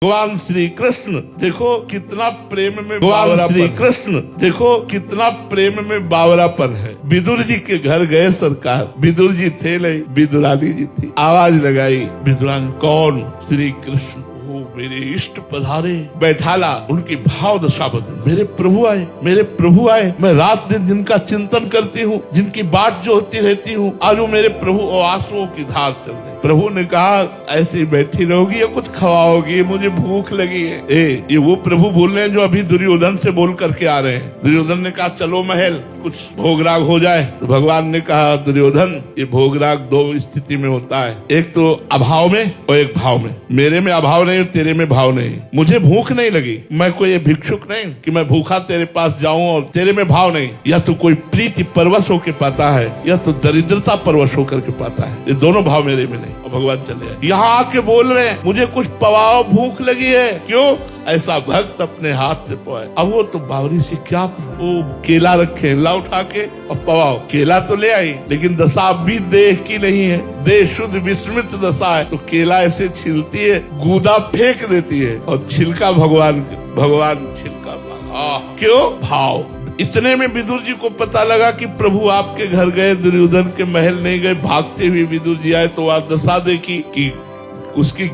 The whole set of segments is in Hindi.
भगवान श्री कृष्ण देखो कितना प्रेम में भगवान श्री कृष्ण देखो कितना प्रेम में बावरापन है। विदुर जी के घर गए सरकार, विदुर जी थे नहीं, विदुरानी जी थी। आवाज लगाई विदुरानी, कौन? श्री कृष्ण। मेरे इष्ट पधारे, बैठाला। उनकी भाव दशा बदल, मेरे प्रभु आए, मेरे प्रभु आए। मैं रात दिन जिनका चिंतन करती हूँ, जिनकी बाट जो होती रहती हूँ, आज वो मेरे प्रभु और आंसुओं की धार चल रही। प्रभु ने कहा ऐसे ही बैठी रहोगी या कुछ खवाओगी? मुझे भूख लगी है। ये वो प्रभु बोल रहे हैं जो अभी दुर्योधन से बोल करके आ रहे हैं। दुर्योधन ने कहा चलो महल, कुछ भोगराग हो जाए। तो भगवान ने कहा दुर्योधन, ये भोगराग दो स्थिति में होता है, एक तो अभाव में और एक भाव में। मेरे में अभाव नहीं, तेरे में भाव नहीं। मुझे भूख नहीं लगी, मैं कोई भिक्षुक नहीं कि मैं भूखा तेरे पास जाऊं, और तेरे में भाव नहीं। या तो कोई प्रीति परवश होकर पाता है, या तो दरिद्रता परवश होकर के पाता है। ये दोनों भाव मेरे में नहीं। और भगवान चले आए, यहाँ आके बोल रहे हैं मुझे कुछ पवाओ, भूख लगी है। क्यों? ऐसा भक्त अपने हाथ से पवाए। अब वो तो बावरी से क्या वो केला रखे, ला उठा के और पवाओ। केला तो ले आई, लेकिन दशा भी देह की नहीं है। देह शुद्ध विस्मृत दशा है। तो केला ऐसे छिलती है, गूदा फेंक देती है, और छिलका भगवान छिलका। क्यों? भाव। इतने में विदुर जी को पता लगा कि प्रभु आपके घर गए, दुर्योधन के महल नहीं गए। भागते हुए विदुर जी आए तो आप दशा देखी कि उसकी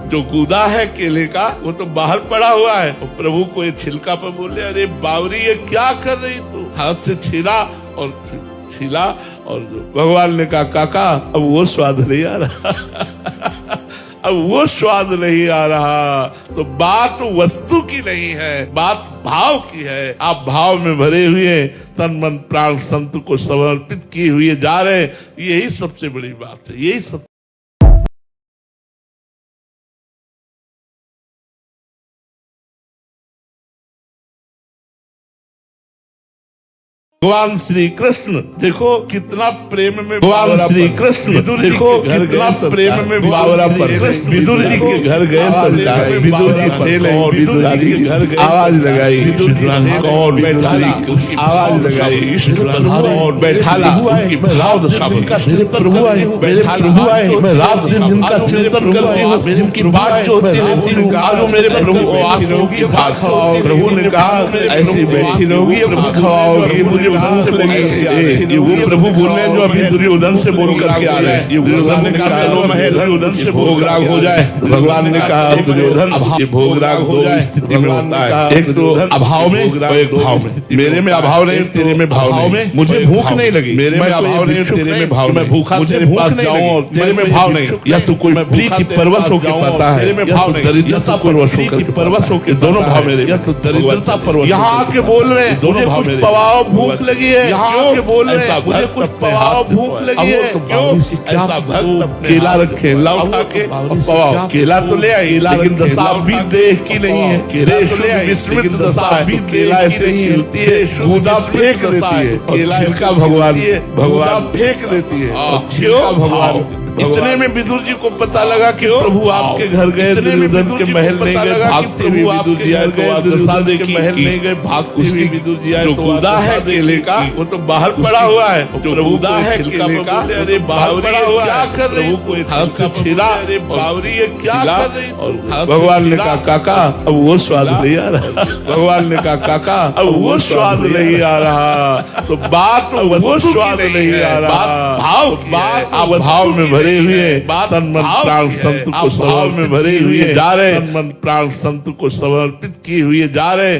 जो गूदा है केले का, वो तो बाहर पड़ा हुआ है। और प्रभु को ये छिलका पर बोले, अरे बावरी ये क्या कर रही तू? हाथ से छीला और छीला। और भगवान ने कहा काका अब वो स्वाद नहीं आ रहा अब वो स्वाद नहीं आ रहा। तो बात वस्तु की नहीं है, बात भाव की है। आप भाव में भरे हुए तन मन प्राण संत को समर्पित किए हुए जा रहे हैं। यही सबसे बड़ी बात है। यही सब भगवान श्री कृष्ण देखो कितना प्रेम में भगवान श्री कृष्ण देखो कितना प्रेम में बावरापन। विदुर जी के घर गए सरकार, विदुर जी थे नहीं, विदुरानी के घर गए। आवाज लगाई विदुरानी, कौन? बैठाला। आवाज लगाई इष्ट पधारे, और बैठाला। उनकी भाव दशा बदल, मेरे प्रभु आए, मेरे प्रभु आए। मैं रात दिन जिनका चिंतन करती हूँ, जिनकी बाट जो होती रहती हूँ, आज वो मेरे प्रभु और आंसुओं की धार खवाओ। प्रभु ने कहा ऐसे बैठी रहोगी या कुछ खवाओगी? मुझे भूख लगी है। ये वो प्रभु बोल रहे हैं जो अभी दुर्योधन से बोल करके आ रहे हैं। ये दुर्योधन ने कहा चलो महल, दुर्योधन से भोगराग हो जाए। भगवान ने कहा दुर्योधन, ये भोगराग दो स्थिति में होता है, एक तो अभाव में और एक भाव में। मेरे में अभाव नहीं, तेरे में भाव नहीं। मुझे भूख नहीं लगी, मेरे में अभाव नहीं, तेरे में भाव। मैं भूखा तेरे पास जाऊं, और तेरे में भाव नहीं। या तो कोई प्रीति परवश होकर पाता है, या तो दरिद्रता परवश होकर। दोनों भाव मेरे, या तो दरिद्रता परवश। यहाँ आके बोल रहे हैं दोनों भाव मेरे। पवाओ, भूख लगी है। यहाँ आके बोल रहे हैं मुझे कुछ पवाओ, भूख लगी है। क्यों? ऐसा भक्त केला रखे, ला उठा के और पवाओ। केला तो ले आई, लेकिन दशा भी देह की नहीं है। केले तो ले आई, विस्मृत दशा है। केला ऐसे छिलती है, गूदा फेंक देती है, केला छिलका भगवान फेंक देती है। क्यों? भगवान। इतने में विदुर जी को पता लगा कि प्रभु आपके घर गए, दुर्योधन के महल नहीं गए। भागते हुए विदुर जी आए तो आप दशा देखी महल नहीं गए। भागते हुए विदुर जी आए तो गूदा है केले का, वो तो बाहर पड़ा हुआ है। जो गूदा है केले का, अरे बावरी क्या कर रही? को हाथ से छीला, अरे बावरी ये क्या कर रही? और भगवान ने कहा काका अब वो स्वाद नहीं आ रहा भगवान ने कहा काका अब वो स्वाद नहीं आ रहा। तो बात वो स्वाद नहीं आ रहा, भाव। आप भाव में भरे हुए तन मन प्राण संत को भाव में भरे हुए जा रहे, तन मन प्राण संत को समर्पित किए हुए जा रहे।